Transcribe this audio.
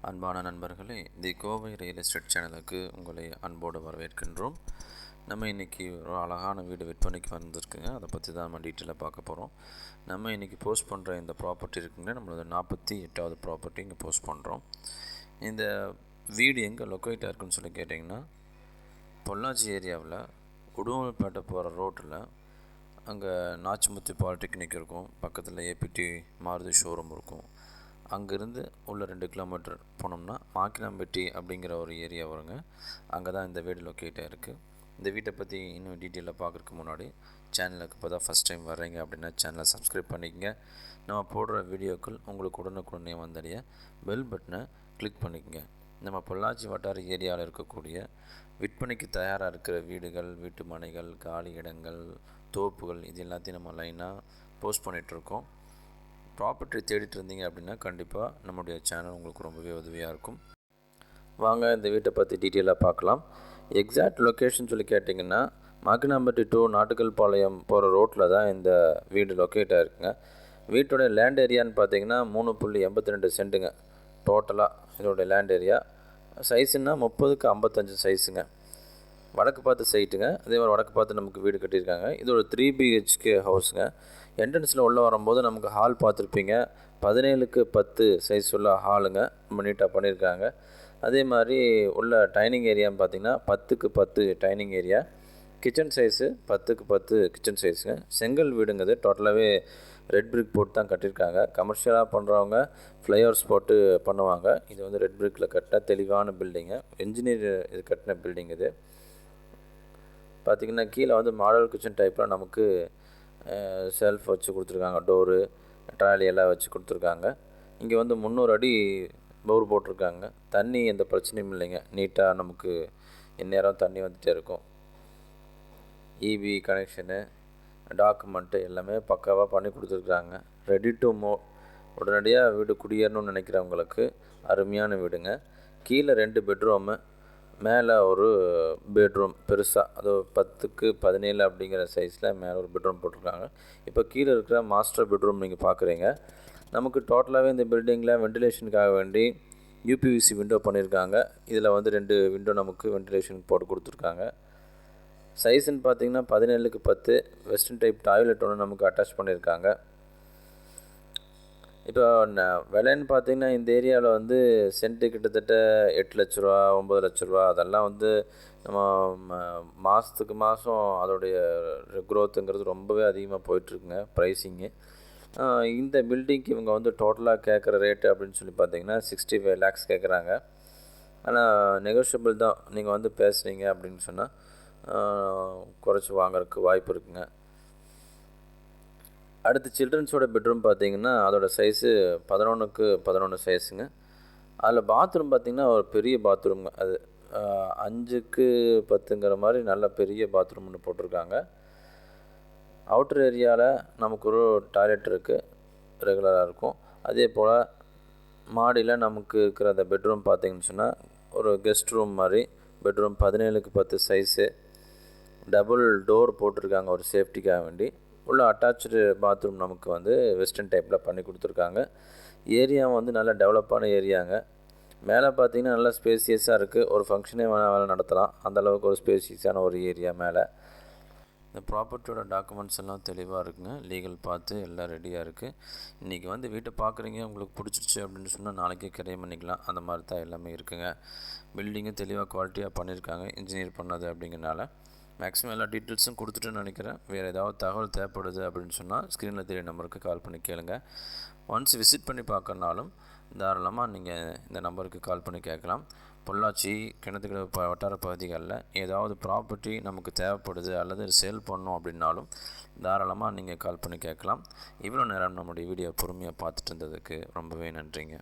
அன்பான நண்பர்களே, தி Kovai real estate சேனலுக்கு உங்களை அன்போடு வரவேற்கின்றோம். நம்ம இன்றைக்கி ஒரு அழகான வீடு விற்பனைக்கு வந்திருக்குங்க. அதை பற்றி தான் நம்ம டீட்டெயிலாக பார்க்க போகிறோம். நம்ம இன்றைக்கி போஸ்ட் பண்ணுற இந்த ப்ராப்பர்ட்டி இருக்குங்க, நம்மளோட 48வது ப்ராப்பர்ட்டி இங்கே போஸ்ட் பண்ணுறோம். இந்த வீடு எங்கே லொக்கேட்டாக இருக்குன்னு சொல்லி கேட்டிங்கன்னா, பொள்ளாச்சி ஏரியாவில் உடுமலைப்பேட்டை போகிற ரோட்டில் அங்கே நாச்சிமுத்து பாலிடெக்னிக் இருக்கும், பக்கத்தில் ஏபிடி மாருதி ஷோரூம் இருக்கும். அங்கேருந்து உள்ள 2 கிலோமீட்டர் போனோம்னா மாக்கினாம்பட்டி அப்படிங்கிற ஒரு ஏரியா வருங்க. அங்கே தான் இந்த வீடு லொக்கேட்டாக இருக்குது. இந்த வீட்டை பற்றி இன்னும் டீட்டெயிலாக பார்க்குறதுக்கு முன்னாடி சேனலுக்கு இப்போ தான் ஃபஸ்ட் டைம் வர்றீங்க அப்படின்னா சேனலை சப்ஸ்கிரைப் பண்ணிக்கங்க. நம்ம போடுற வீடியோக்கள் உங்களுக்கு உடனுக்குடனே வந்தடைய பெல் பட்டனை கிளிக் பண்ணிக்கங்க. நம்ம பொள்ளாச்சி வட்டார ஏரியாவில் இருக்கக்கூடிய விற்பனைக்கு தயாராக இருக்கிற வீடுகள், வீட்டு மனைகள், காலி இடங்கள், தோப்புகள் இது எல்லாத்தையும் நம்ம லைனாக போஸ்ட் பண்ணிகிட்ருக்கோம். ப்ராப்பர்ட்டி தேடிட்டு இருந்தீங்க அப்படின்னா கண்டிப்பாக நம்முடைய சேனல் உங்களுக்கு ரொம்பவே உதவியாக இருக்கும். வாங்க இந்த வீட்டை பற்றி டீட்டெயிலாக பார்க்கலாம். எக்ஸாக்ட் லொக்கேஷன் சொல்லி கேட்டிங்கன்னா, மாக்கினாம்பட்டி டு நாட்டுக்கல்பாளையம் போகிற ரோட்டில் தான் இந்த வீடு லொக்கேட்டாக இருக்குங்க. வீட்டோடைய லேண்ட் ஏரியான்னு பார்த்தீங்கன்னா 3.82 சென்ட்டுங்க. டோட்டலாக இதோடைய லேண்ட் ஏரியா சைஸுன்னா 30க்கு 55 சைஸுங்க. வடக்கு பார்த்து சைட்டுங்க. அதே மாதிரி வடக்கு பார்த்து நமக்கு வீடு கட்டியிருக்காங்க. இது ஒரு 3 BHK ஹவுஸுங்க. என்ட்ரன்ஸில் உள்ளே வரும்போது நமக்கு ஹால் பார்த்துருப்பீங்க. 17க்கு 10 சைஸ் உள்ள ஹாலுங்க. ரொம்ப நீட்டாக பண்ணியிருக்காங்க. அதே மாதிரி உள்ள டைனிங் ஏரியான்னு பார்த்திங்கன்னா 10க்கு 10 டைனிங் ஏரியா. கிச்சன் சைஸு 10க்கு 10 கிச்சன் சைஸுங்க. செங்கல் வீடுங்கிறது டோட்டலாகவே ரெட் பிரிக் போட்டு தான் கட்டியிருக்காங்க. கமர்ஷியலாக பண்ணுறவங்க ஃப்ளைஓவர்ஸ் போட்டு பண்ணுவாங்க. இது வந்து ரெட் பிரிக்கில் கட்டின தெளிவான பில்டிங்கு. இன்ஜினியர் இது கட்டின பில்டிங் இது. பார்த்திங்கன்னா கீழே வந்து மாடல் கிச்சன் டைப்பில் நமக்கு செல்ஃப் வச்சு கொடுத்துருக்காங்க. டோரு, ட்ராலி எல்லாம் வச்சு கொடுத்துருக்காங்க. இங்கே வந்து 300 அடி போர் போட்டிருக்காங்க. தண்ணி எந்த பிரச்சனையும் இல்லைங்க. நீட்டாக நமக்கு இந்நேரம் தண்ணி வந்துகிட்டே இருக்கும். இபி கனெக்ஷனு, டாக்குமெண்ட்டு எல்லாமே பக்காவாக பண்ணி கொடுத்துருக்குறாங்க. ரெடி டு மூவ், உடனடியாக வீடு குடியேறணும்னு நினைக்கிறவங்களுக்கு அருமையான வீடுங்க. கீழே 2 பெட்ரூமு, மேலே ஒரு பெட்ரூம் பெருசாக, அது 10க்கு 17 அப்படிங்கிற சைஸில் மேலே ஒரு பெட்ரூம் போட்டிருக்காங்க. இப்போ கீழே இருக்கிற மாஸ்டர் பெட்ரூம் நீங்கள் பார்க்குறீங்க. நமக்கு டோட்டலாகவே இந்த பில்டிங்கில் வெண்டிலேஷனுக்காக வேண்டி யூபிவிசி விண்டோ பண்ணியிருக்காங்க. இதில் வந்து 2 விண்டோ நமக்கு வெண்டிலேஷன் போட்டு கொடுத்துருக்காங்க. சைஸுன்னு பார்த்தீங்கன்னா 17க்கு 10 வெஸ்டர்ன் டைப் டாய்லெட் ஒன்று நமக்கு அட்டாச் பண்ணியிருக்காங்க. இப்போ விலைன்னு பார்த்தீங்கன்னா இந்த ஏரியாவில் வந்து சென்ட்டு கிட்டத்தட்ட 8 லட்ச ரூபா, 9 லட்ச ரூபா. அதெல்லாம் வந்து நம்ம மாதத்துக்கு மாதம் அதோடைய க்ரோத்துங்கிறது ரொம்பவே அதிகமாக போயிட்டுருக்குங்க ப்ரைஸிங்கு. இந்த பில்டிங்க்கு இவங்க வந்து டோட்டலாக கேட்குற ரேட்டு அப்படின்னு சொல்லி பார்த்தீங்கன்னா 65 lakhs கேட்குறாங்க. ஆனால் நெகோஷியபிள் தான். நீங்கள் வந்து பேசுகிறீங்க அப்படின்னு சொன்னால் குறைச்சி வாங்குறதுக்கு வாய்ப்பு இருக்குங்க. அடுத்து சில்ட்ரன்ஸோட பெட்ரூம் பார்த்திங்கன்னா அதோடய சைஸு 11க்கு 11 சைஸுங்க. அதில் பாத்ரூம் பார்த்திங்கன்னா ஒரு பெரிய பாத்ரூம்ங்க. அது 5க்கு 10ங்கிற மாதிரி நல்ல பெரிய பாத்ரூம் ஒன்று போட்டிருக்காங்க. அவுட்டர் ஏரியாவில் நமக்கு ஒரு டாய்லெட் இருக்குது, ரெகுலராக இருக்கும். அதே போல் மாடியில் நமக்கு இருக்கிற அந்த பெட்ரூம் பார்த்திங்கன்னு சொன்னால் ஒரு கெஸ்ட் ரூம் மாதிரி பெட்ரூம் 17க்கு 10 சைஸு. டபுள் டோர் போட்டிருக்காங்க ஒரு சேஃப்டிக்காக வேண்டி. உள்ள அட்டாச்சு பாத்ரூம் நமக்கு வந்து வெஸ்டர்ன் டைப்பில் பண்ணி கொடுத்துருக்காங்க. ஏரியா வந்து நல்லா டெவலப்பான ஏரியாங்க. மேலே பார்த்திங்கன்னா நல்லா ஸ்பேசியஸாக இருக்குது. ஒரு ஃபங்க்ஷனே வேலை நடத்தலாம், அந்தளவுக்கு ஒரு ஸ்பேசியஸான ஒரு ஏரியா. மேலே இந்த ப்ராப்பர்ட்டியோட டாக்குமெண்ட்ஸ் எல்லாம் தெளிவாக இருக்குங்க. லீகல் பார்த்து எல்லாம் ரெடியாக இருக்குது. இன்றைக்கி வந்து வீட்டை பார்க்குறீங்க, உங்களுக்கு பிடிச்சிருச்சு அப்படின்னு சொன்னால் நாளைக்கே கிரையம் பண்ணிக்கலாம். அந்த மாதிரி தான் எல்லாமே இருக்குங்க. பில்டிங்கும் தெளிவாக குவாலிட்டியாக பண்ணியிருக்காங்க, இன்ஜினியர் பண்ணது அப்படிங்கிறனால. மேக்ஸிமம் எல்லா டீட்டெயில்ஸும் கொடுத்துட்டுன்னு நினைக்கிறேன். வேறு ஏதாவது தகவல் தேவைப்படுது அப்படின்னு சொன்னால் ஸ்க்ரீனில் தெரிய நம்பருக்கு கால் பண்ணி கேளுங்க. ஒன்ஸ் விசிட் பண்ணி பார்க்கறனாலும் தாராளமாக நீங்கள் இந்த நம்பருக்கு கால் பண்ணி கேட்கலாம். பொள்ளாச்சி, கிணத்துக்கடவு வட்டார பகுதிகளில் ஏதாவது ப்ராப்பர்ட்டி நமக்கு தேவைப்படுது அல்லது சேல் பண்ணணும் அப்படின்னாலும் தாராளமாக நீங்கள் கால் பண்ணி கேட்கலாம். இவ்வளோ நேரம் நம்முடைய வீடியோ பொறுமையாக பார்த்துட்டு இருந்ததுக்கு ரொம்பவே நன்றிங்க.